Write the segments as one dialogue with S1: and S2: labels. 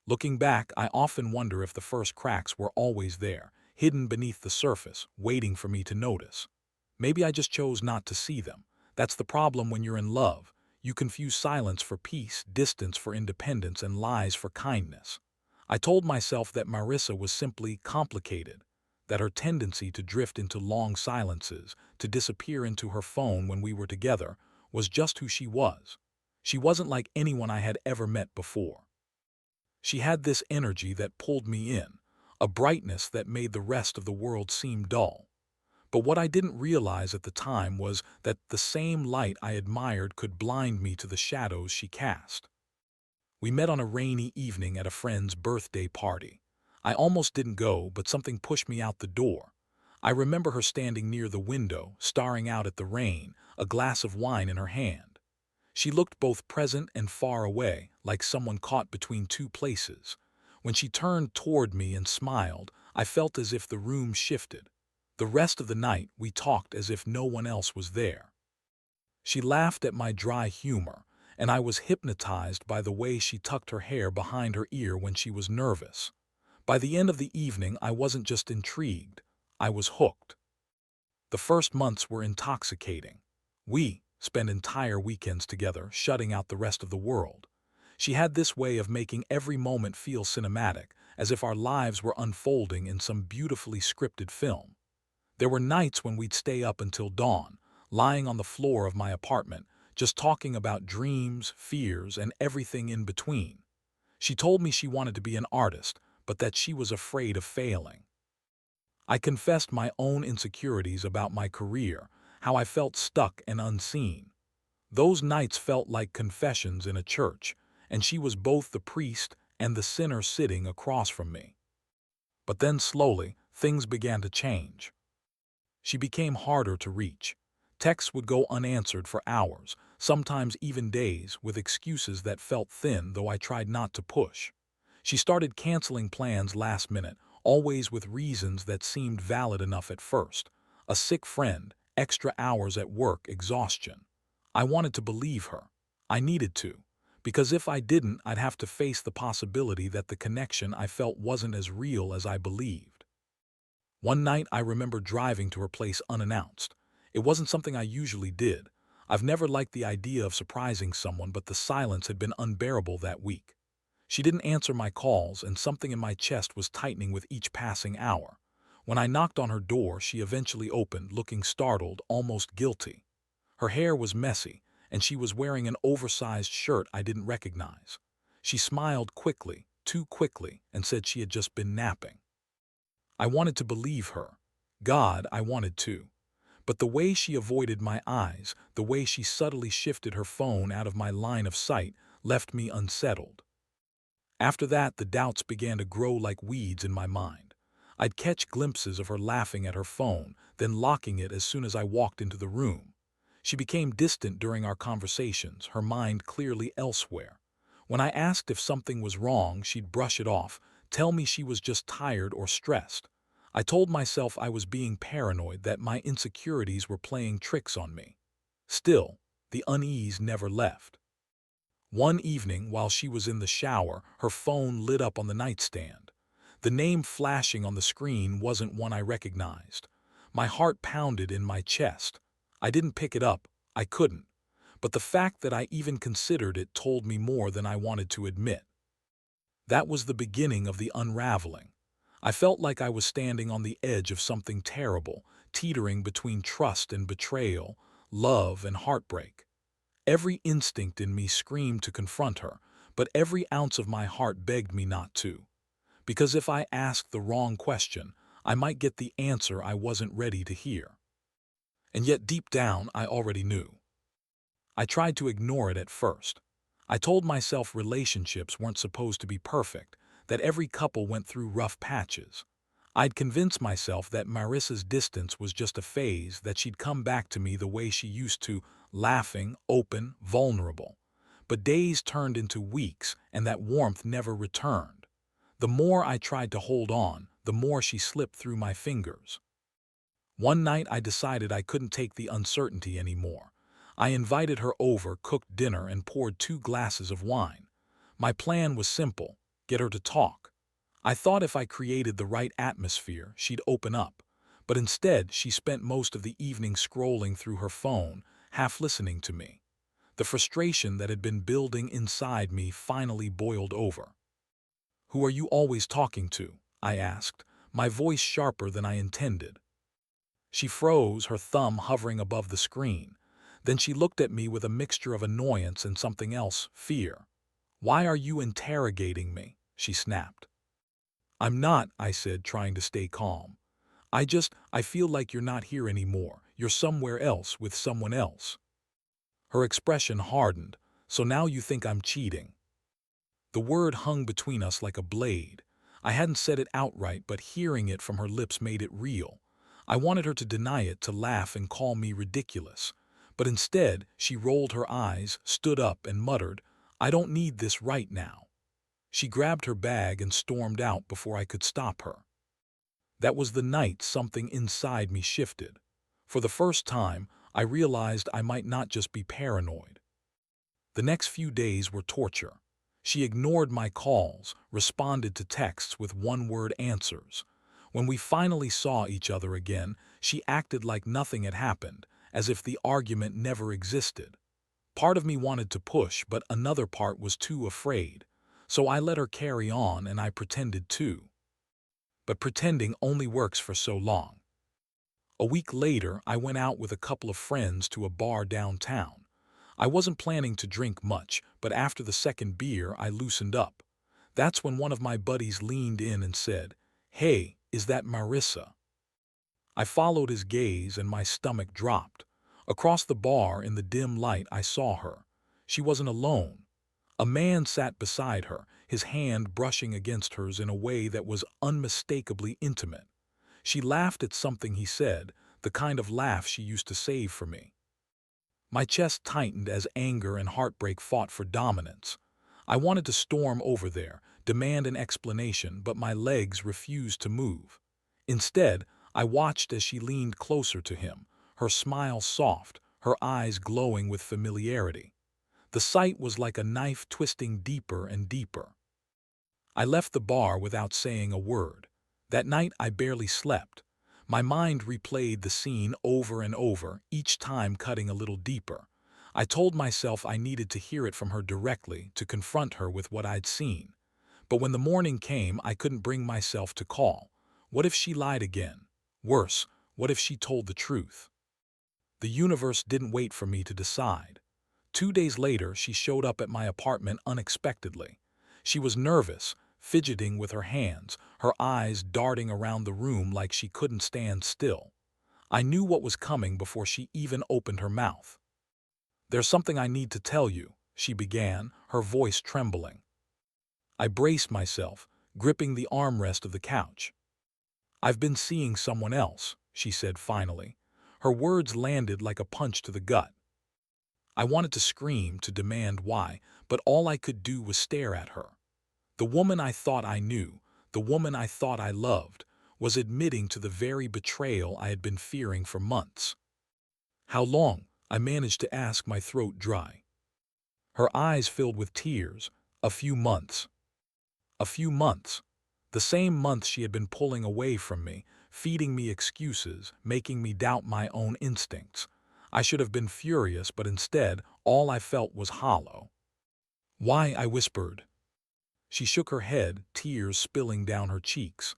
S1: Looking back, I often wonder if the first cracks were always there, hidden beneath the surface, waiting for me to notice. Maybe I just chose not to see them. That's the problem when you're in love. You confuse silence for peace, distance for independence, and lies for kindness. I told myself that Marissa was simply complicated, that her tendency to drift into long silences, to disappear into her phone when we were together, was just who she was. She wasn't like anyone I had ever met before. She had this energy that pulled me in, a brightness that made the rest of the world seem dull. But what I didn't realize at the time was that the same light I admired could blind me to the shadows she cast. We met on a rainy evening at a friend's birthday party. I almost didn't go, but something pushed me out the door. I remember her standing near the window, staring out at the rain, a glass of wine in her hand. She looked both present and far away, like someone caught between two places. When she turned toward me and smiled, I felt as if the room shifted. The rest of the night, we talked as if no one else was there. She laughed at my dry humor, and I was hypnotized by the way she tucked her hair behind her ear when she was nervous. By the end of the evening, I wasn't just intrigued, I was hooked. The first months were intoxicating. We spent entire weekends together, shutting out the rest of the world. She had this way of making every moment feel cinematic, as if our lives were unfolding in some beautifully scripted film. There were nights when we'd stay up until dawn, lying on the floor of my apartment, just talking about dreams, fears, and everything in between. She told me she wanted to be an artist, but that she was afraid of failing. I confessed my own insecurities about my career, how I felt stuck and unseen. Those nights felt like confessions in a church, and she was both the priest and the sinner sitting across from me. But then slowly, things began to change. She became harder to reach. Texts would go unanswered for hours, sometimes even days, with excuses that felt thin, though I tried not to push. She started canceling plans last minute, always with reasons that seemed valid enough at first. A sick friend, extra hours at work, exhaustion. I wanted to believe her. I needed to. Because if I didn't, I'd have to face the possibility that the connection I felt wasn't as real as I believed. One night I remember driving to her place unannounced. It wasn't something I usually did. I've never liked the idea of surprising someone, but the silence had been unbearable that week. She didn't answer my calls, and something in my chest was tightening with each passing hour. When I knocked on her door, she eventually opened, looking startled, almost guilty. Her hair was messy, and she was wearing an oversized shirt I didn't recognize. She smiled quickly, too quickly, and said she had just been napping. I wanted to believe her. God, I wanted to. But the way she avoided my eyes, the way she subtly shifted her phone out of my line of sight, left me unsettled. After that, the doubts began to grow like weeds in my mind. I'd catch glimpses of her laughing at her phone, then locking it as soon as I walked into the room. She became distant during our conversations, her mind clearly elsewhere. When I asked if something was wrong, she'd brush it off, tell me she was just tired or stressed. I told myself I was being paranoid, that my insecurities were playing tricks on me. Still, the unease never left. One evening, while she was in the shower, her phone lit up on the nightstand. The name flashing on the screen wasn't one I recognized. My heart pounded in my chest. I didn't pick it up. I couldn't. But the fact that I even considered it told me more than I wanted to admit. That was the beginning of the unraveling. I felt like I was standing on the edge of something terrible, teetering between trust and betrayal, love and heartbreak. Every instinct in me screamed to confront her, but every ounce of my heart begged me not to. Because if I asked the wrong question, I might get the answer I wasn't ready to hear. And yet deep down, I already knew. I tried to ignore it at first. I told myself relationships weren't supposed to be perfect, that every couple went through rough patches. I'd convinced myself that Marissa's distance was just a phase, that she'd come back to me the way she used to, laughing, open, vulnerable. But days turned into weeks, and that warmth never returned. The more I tried to hold on, the more she slipped through my fingers. One night I decided I couldn't take the uncertainty anymore. I invited her over, cooked dinner, and poured 2 glasses of wine. My plan was simple: get her to talk. I thought if I created the right atmosphere, she'd open up. But instead, she spent most of the evening scrolling through her phone, half listening to me. The frustration that had been building inside me finally boiled over. "Who are you always talking to?" I asked, my voice sharper than I intended. She froze, her thumb hovering above the screen. Then she looked at me with a mixture of annoyance and something else, fear. "Why are you interrogating me?" she snapped. "I'm not," I said, trying to stay calm. I feel like you're not here anymore. You're somewhere else with someone else." Her expression hardened. "So now you think I'm cheating?" The word hung between us like a blade. I hadn't said it outright, but hearing it from her lips made it real. I wanted her to deny it, to laugh and call me ridiculous. But instead, she rolled her eyes, stood up, and muttered, "I don't need this right now." She grabbed her bag and stormed out before I could stop her. That was the night something inside me shifted. For the first time, I realized I might not just be paranoid. The next few days were torture. She ignored my calls, responded to texts with one-word answers. When we finally saw each other again, she acted like nothing had happened, as if the argument never existed. Part of me wanted to push, but another part was too afraid. So I let her carry on, and I pretended too. But pretending only works for so long. A week later, I went out with a couple of friends to a bar downtown. I wasn't planning to drink much, but after the second beer, I loosened up. That's when one of my buddies leaned in and said, "Hey, is that Marissa?" I followed his gaze and my stomach dropped. Across the bar in the dim light, I saw her. She wasn't alone. A man sat beside her, his hand brushing against hers in a way that was unmistakably intimate. She laughed at something he said, the kind of laugh she used to save for me. My chest tightened as anger and heartbreak fought for dominance. I wanted to storm over there, demand an explanation, but my legs refused to move. Instead, I watched as she leaned closer to him, her smile soft, her eyes glowing with familiarity. The sight was like a knife twisting deeper and deeper. I left the bar without saying a word. That night I barely slept. My mind replayed the scene over and over, each time cutting a little deeper. I told myself I needed to hear it from her directly, to confront her with what I'd seen. But when the morning came, I couldn't bring myself to call. What if she lied again? Worse, what if she told the truth? The universe didn't wait for me to decide. 2 days later, she showed up at my apartment unexpectedly. She was nervous, fidgeting with her hands, her eyes darting around the room like she couldn't stand still. I knew what was coming before she even opened her mouth. "There's something I need to tell you," she began, her voice trembling. I braced myself, gripping the armrest of the couch. "I've been seeing someone else," she said finally. Her words landed like a punch to the gut. I wanted to scream, to demand why, but all I could do was stare at her. The woman I thought I knew, the woman I thought I loved, was admitting to the very betrayal I had been fearing for months. "How long?" I managed to ask, my throat dry. Her eyes filled with tears. "A few months." A few months. The same months she had been pulling away from me, feeding me excuses, making me doubt my own instincts. I should have been furious, but instead, all I felt was hollow. "Why?" I whispered. She shook her head, tears spilling down her cheeks.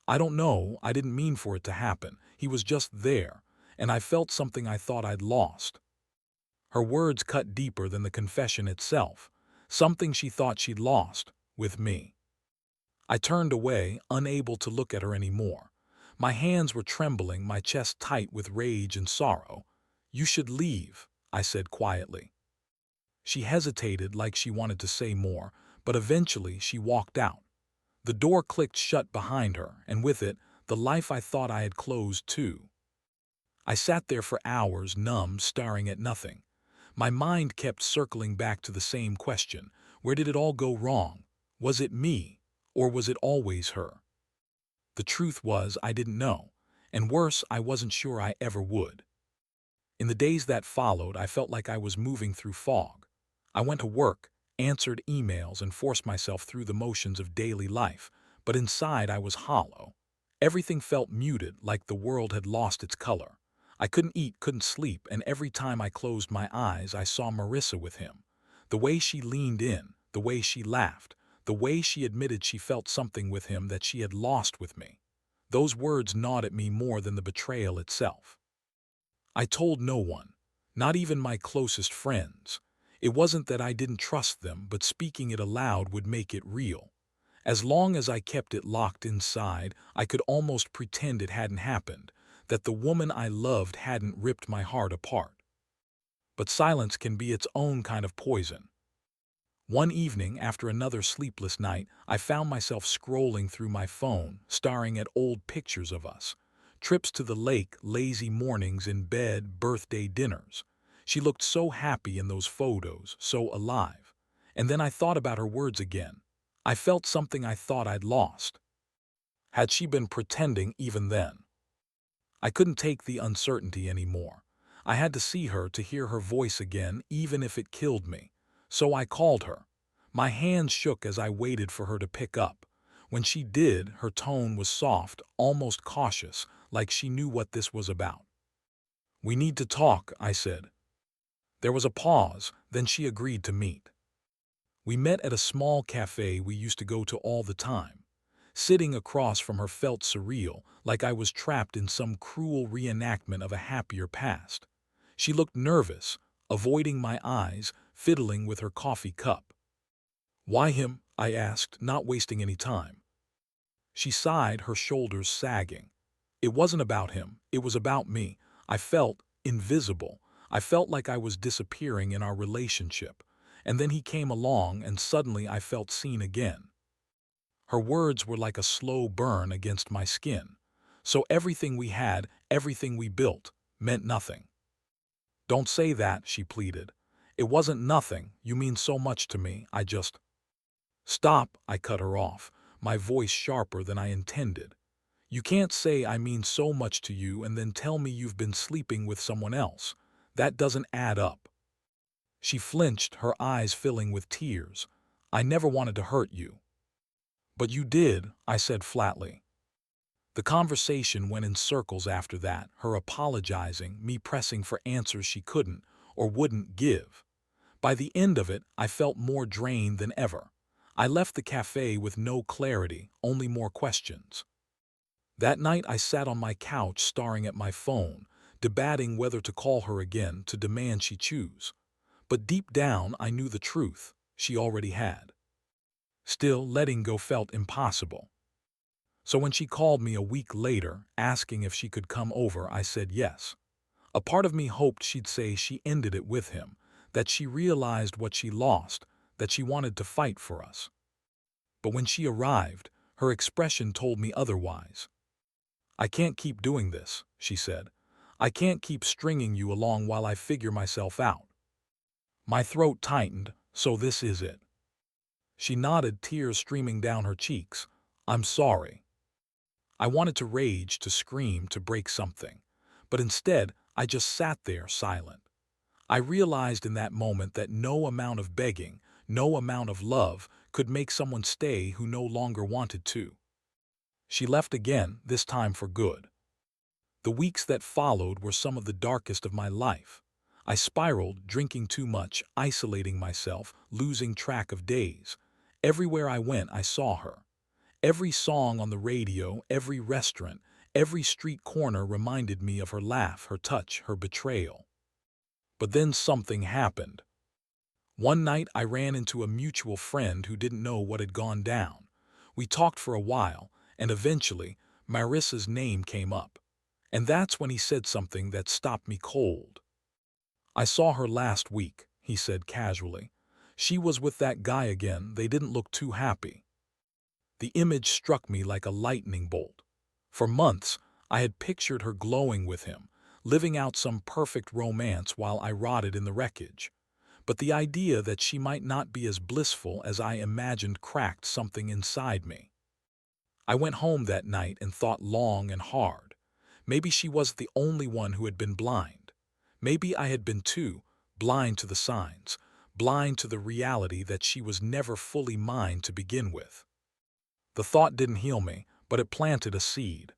S1: "I don't know, I didn't mean for it to happen. He was just there, and I felt something I thought I'd lost." Her words cut deeper than the confession itself. Something she thought she'd lost, with me. I turned away, unable to look at her anymore. My hands were trembling, my chest tight with rage and sorrow. "You should leave," I said quietly. She hesitated, like she wanted to say more, but eventually she walked out. The door clicked shut behind her, and with it, the life I thought I had closed too. I sat there for hours, numb, staring at nothing. My mind kept circling back to the same question. Where did it all go wrong? Was it me, or was it always her? The truth was, I didn't know, and worse, I wasn't sure I ever would. In the days that followed, I felt like I was moving through fog. I went to work, answered emails, and forced myself through the motions of daily life, but inside I was hollow. Everything felt muted, like the world had lost its color. I couldn't eat, couldn't sleep, and every time I closed my eyes, I saw Marissa with him. The way she leaned in, the way she laughed, the way she admitted she felt something with him that she had lost with me. Those words gnawed at me more than the betrayal itself. I told no one, not even my closest friends. It wasn't that I didn't trust them, but speaking it aloud would make it real. As long as I kept it locked inside, I could almost pretend it hadn't happened, that the woman I loved hadn't ripped my heart apart. But silence can be its own kind of poison. One evening, after another sleepless night, I found myself scrolling through my phone, staring at old pictures of us. Trips to the lake, lazy mornings in bed, birthday dinners. She looked so happy in those photos, so alive. And then I thought about her words again. I felt something I thought I'd lost. Had she been pretending even then? I couldn't take the uncertainty anymore. I had to see her, to hear her voice again, even if it killed me. So I called her. My hands shook as I waited for her to pick up. When she did, her tone was soft, almost cautious, like she knew what this was about. "We need to talk," I said. There was a pause, then she agreed to meet. We met at a small cafe we used to go to all the time. Sitting across from her felt surreal, like I was trapped in some cruel reenactment of a happier past. She looked nervous, avoiding my eyes, fiddling with her coffee cup. "Why him?" I asked, not wasting any time. She sighed, her shoulders sagging. "It wasn't about him, it was about me. I felt invisible. I felt like I was disappearing in our relationship. And then he came along, and suddenly I felt seen again." Her words were like a slow burn against my skin. So everything we had, everything we built, meant nothing. "Don't say that," she pleaded. "It wasn't nothing. You mean so much to me. I just—" "Stop," I cut her off, my voice sharper than I intended. "You can't say I mean so much to you and then tell me you've been sleeping with someone else. That doesn't add up." She flinched, her eyes filling with tears. "I never wanted to hurt you." "But you did," I said flatly. The conversation went in circles after that, her apologizing, me pressing for answers she couldn't or wouldn't give. By the end of it, I felt more drained than ever. I left the cafe with no clarity, only more questions. That night I sat on my couch staring at my phone, debating whether to call her again to demand she choose. But deep down I knew the truth. She already had. Still, letting go felt impossible. So when she called me a week later, asking if she could come over, I said yes. A part of me hoped she'd say she ended it with him, that she realized what she lost, that she wanted to fight for us. But when she arrived, her expression told me otherwise. "I can't keep doing this," she said. "I can't keep stringing you along while I figure myself out." My throat tightened. "So this is it." She nodded, tears streaming down her cheeks. "I'm sorry." I wanted to rage, to scream, to break something. But instead, I just sat there, silent. I realized in that moment that no amount of begging, no amount of love, could make someone stay who no longer wanted to. She left again, this time for good. The weeks that followed were some of the darkest of my life. I spiraled, drinking too much, isolating myself, losing track of days. Everywhere I went, I saw her. Every song on the radio, every restaurant, every street corner reminded me of her laugh, her touch, her betrayal. But then something happened. One night I ran into a mutual friend who didn't know what had gone down. We talked for a while, and eventually, Marissa's name came up. And that's when he said something that stopped me cold. "I saw her last week," he said casually. "She was with that guy again. They didn't look too happy." The image struck me like a lightning bolt. For months, I had pictured her glowing with him, living out some perfect romance while I rotted in the wreckage. But the idea that she might not be as blissful as I imagined cracked something inside me. I went home that night and thought long and hard. Maybe she wasn't the only one who had been blind. Maybe I had been too, blind to the signs, blind to the reality that she was never fully mine to begin with. The thought didn't heal me, but it planted a seed.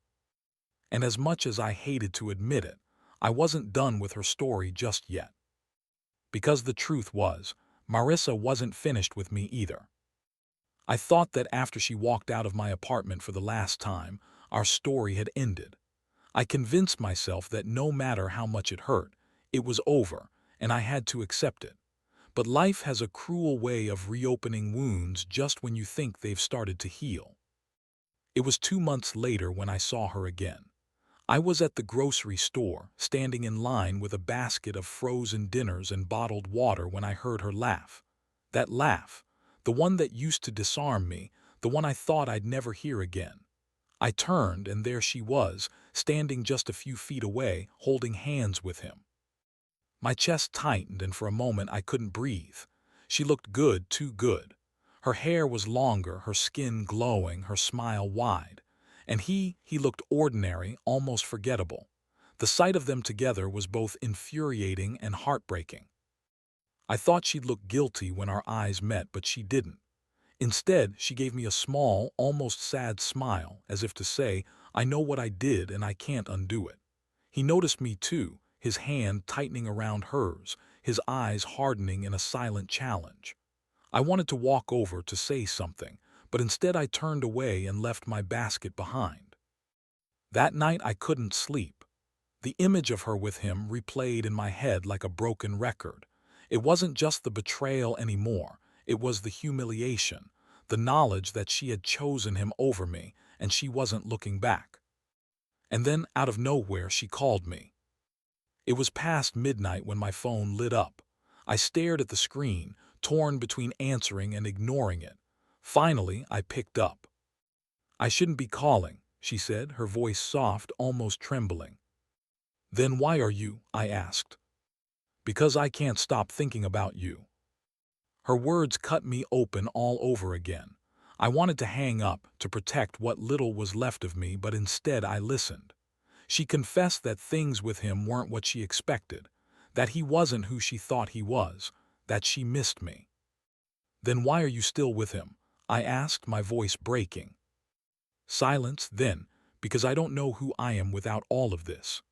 S1: And as much as I hated to admit it, I wasn't done with her story just yet. Because the truth was, Marissa wasn't finished with me either. I thought that after she walked out of my apartment for the last time, our story had ended. I convinced myself that no matter how much it hurt, it was over, and I had to accept it. But life has a cruel way of reopening wounds just when you think they've started to heal. It was 2 months later when I saw her again. I was at the grocery store, standing in line with a basket of frozen dinners and bottled water when I heard her laugh. That laugh, the one that used to disarm me, the one I thought I'd never hear again. I turned, and there she was, standing just a few feet away, holding hands with him. My chest tightened, and for a moment I couldn't breathe. She looked good, too good. Her hair was longer, her skin glowing, her smile wide. And he looked ordinary, almost forgettable. The sight of them together was both infuriating and heartbreaking. I thought she'd look guilty when our eyes met, but she didn't. Instead, she gave me a small, almost sad smile, as if to say, "I know what I did and I can't undo it." He noticed me too, his hand tightening around hers, his eyes hardening in a silent challenge. I wanted to walk over to say something, but instead I turned away and left my basket behind. That night I couldn't sleep. The image of her with him replayed in my head like a broken record. It wasn't just the betrayal anymore, it was the humiliation, the knowledge that she had chosen him over me and she wasn't looking back. And then, out of nowhere, she called me. It was past midnight when my phone lit up. I stared at the screen, torn between answering and ignoring it. Finally, I picked up. "I shouldn't be calling," she said, her voice soft, almost trembling. "Then why are you?" I asked. "Because I can't stop thinking about you." Her words cut me open all over again. I wanted to hang up, to protect what little was left of me, but instead I listened. She confessed that things with him weren't what she expected, that he wasn't who she thought he was, that she missed me. "Then why are you still with him?" I asked, my voice breaking. Silence, then, because I don't know who I am without all of this.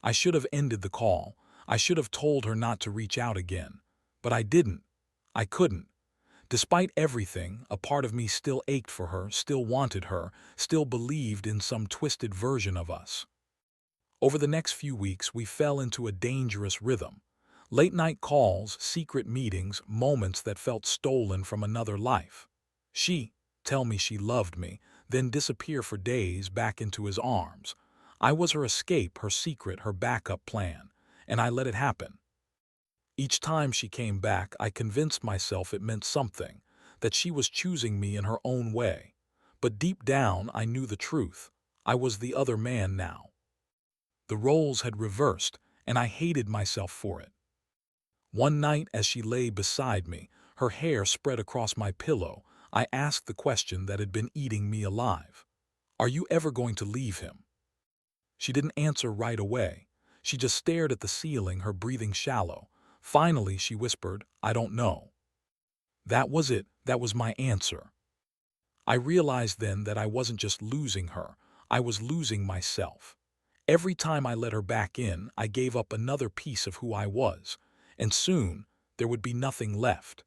S1: I should have ended the call. I should have told her not to reach out again. But I didn't. I couldn't. Despite everything, a part of me still ached for her, still wanted her, still believed in some twisted version of us. Over the next few weeks, we fell into a dangerous rhythm. Late-night calls, secret meetings, moments that felt stolen from another life. She tell me she loved me, then disappear for days back into his arms. I was her escape, her secret, her backup plan, and I let it happen. Each time she came back, I convinced myself it meant something, that she was choosing me in her own way. But deep down, I knew the truth. I was the other man now. The roles had reversed, and I hated myself for it. One night, as she lay beside me, her hair spread across my pillow, I asked the question that had been eating me alive. "Are you ever going to leave him?" She didn't answer right away. She just stared at the ceiling, her breathing shallow. Finally, she whispered, "I don't know." That was it. That was my answer. I realized then that I wasn't just losing her. I was losing myself. Every time I let her back in, I gave up another piece of who I was, and soon there would be nothing left.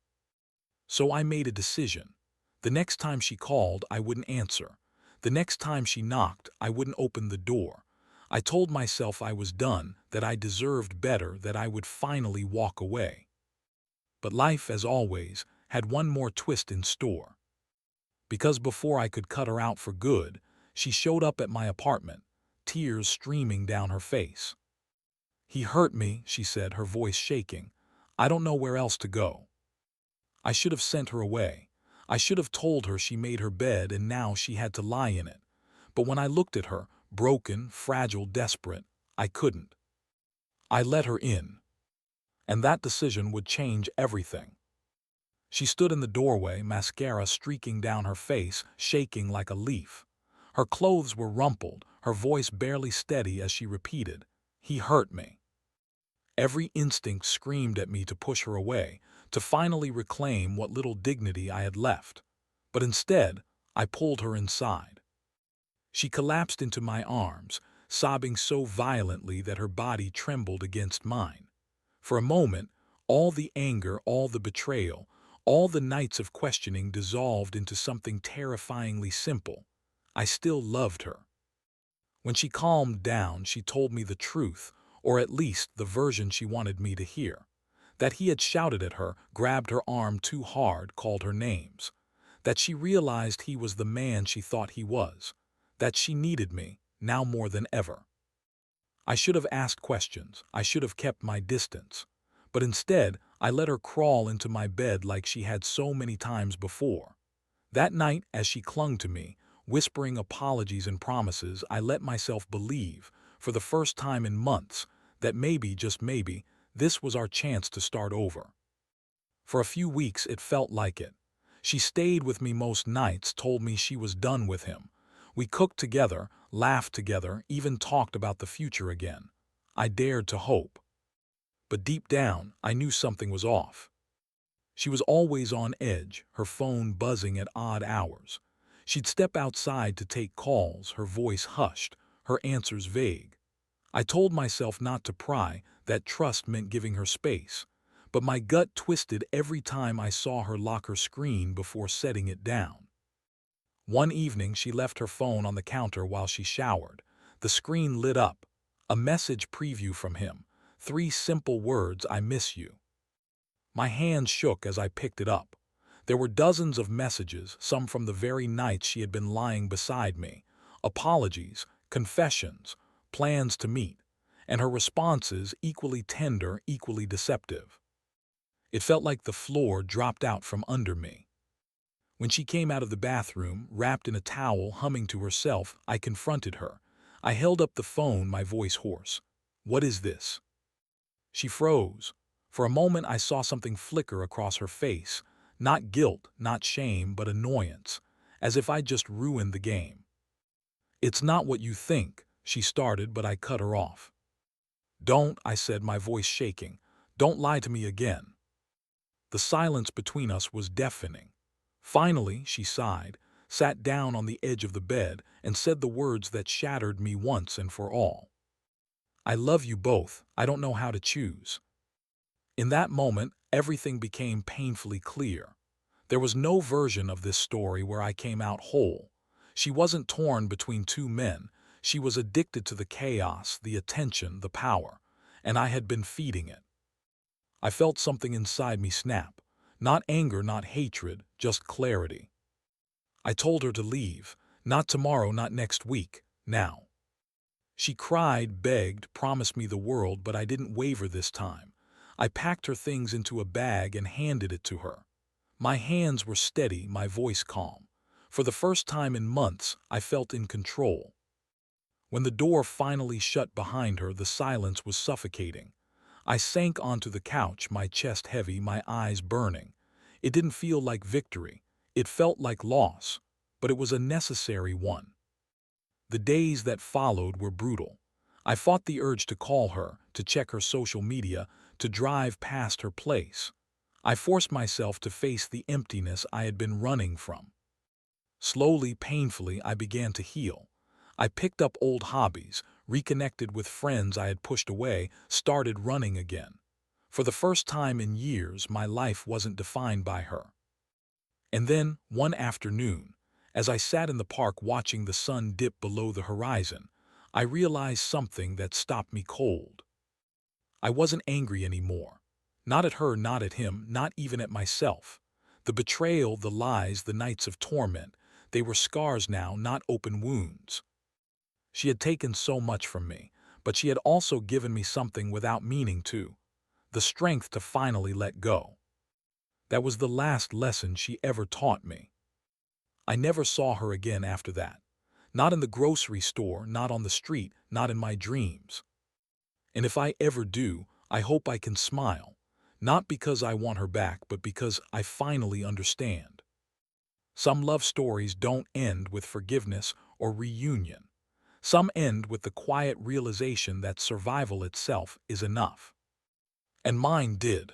S1: So I made a decision. The next time she called, I wouldn't answer. The next time she knocked, I wouldn't open the door. I told myself I was done, that I deserved better, that I would finally walk away. But life, as always, had one more twist in store. Because before I could cut her out for good, she showed up at my apartment, tears streaming down her face. "He hurt me," she said, her voice shaking. "I don't know where else to go." I should have sent her away. I should have told her she made her bed and now she had to lie in it. But when I looked at her, broken, fragile, desperate, I couldn't. I let her in. And that decision would change everything. She stood in the doorway, mascara streaking down her face, shaking like a leaf. Her clothes were rumpled, her voice barely steady as she repeated, "He hurt me." Every instinct screamed at me to push her away, to finally reclaim what little dignity I had left. But instead, I pulled her inside. She collapsed into my arms, sobbing so violently that her body trembled against mine. For a moment, all the anger, all the betrayal, all the nights of questioning dissolved into something terrifyingly simple. I still loved her. When she calmed down, she told me the truth, or at least the version she wanted me to hear. That he had shouted at her, grabbed her arm too hard, called her names. That she realized he was the man she thought he was. That she needed me, now more than ever. I should have asked questions. I should have kept my distance. But instead, I let her crawl into my bed like she had so many times before. That night, as she clung to me, whispering apologies and promises, I let myself believe, for the first time in months, that maybe, just maybe, this was our chance to start over. For a few weeks, it felt like it. She stayed with me most nights, told me she was done with him. We cooked together, laughed together, even talked about the future again. I dared to hope. But deep down, I knew something was off. She was always on edge, her phone buzzing at odd hours. She'd step outside to take calls, her voice hushed, her answers vague. I told myself not to pry, that trust meant giving her space. But my gut twisted every time I saw her lock her screen before setting it down. One evening, she left her phone on the counter while she showered. The screen lit up. A message preview from him. 3 simple words: I miss you. My hands shook as I picked it up. There were dozens of messages, some from the very nights she had been lying beside me. Apologies, confessions, plans to meet, and her responses equally tender, equally deceptive. It felt like the floor dropped out from under me. When she came out of the bathroom, wrapped in a towel, humming to herself, I confronted her. I held up the phone, my voice hoarse. "What is this?" She froze. For a moment I saw something flicker across her face. Not guilt, not shame, but annoyance. As if I'd just ruined the game. "It's not what you think," she started, but I cut her off. "Don't," I said, my voice shaking. "Don't lie to me again." The silence between us was deafening. Finally, she sighed, sat down on the edge of the bed, and said the words that shattered me once and for all. "I love you both. I don't know how to choose." In that moment, everything became painfully clear. There was no version of this story where I came out whole. She wasn't torn between 2 men. She was addicted to the chaos, the attention, the power, and I had been feeding it. I felt something inside me snap. Not anger, not hatred, just clarity. I told her to leave. Not tomorrow, not next week, now. She cried, begged, promised me the world, but I didn't waver this time. I packed her things into a bag and handed it to her. My hands were steady, my voice calm. For the first time in months, I felt in control. When the door finally shut behind her, the silence was suffocating. I sank onto the couch, my chest heavy, my eyes burning. It didn't feel like victory. It felt like loss, but it was a necessary one. The days that followed were brutal. I fought the urge to call her, to check her social media, to drive past her place. I forced myself to face the emptiness I had been running from. Slowly, painfully, I began to heal. I picked up old hobbies, reconnected with friends I had pushed away, started running again. For the first time in years, my life wasn't defined by her. And then, one afternoon, as I sat in the park watching the sun dip below the horizon, I realized something that stopped me cold. I wasn't angry anymore. Not at her, not at him, not even at myself. The betrayal, the lies, the nights of torment, they were scars now, not open wounds. She had taken so much from me, but she had also given me something without meaning to. The strength to finally let go. That was the last lesson she ever taught me. I never saw her again after that. Not in the grocery store, not on the street, not in my dreams. And if I ever do, I hope I can smile. Not because I want her back, but because I finally understand. Some love stories don't end with forgiveness or reunion. Some end with the quiet realization that survival itself is enough. And mine did.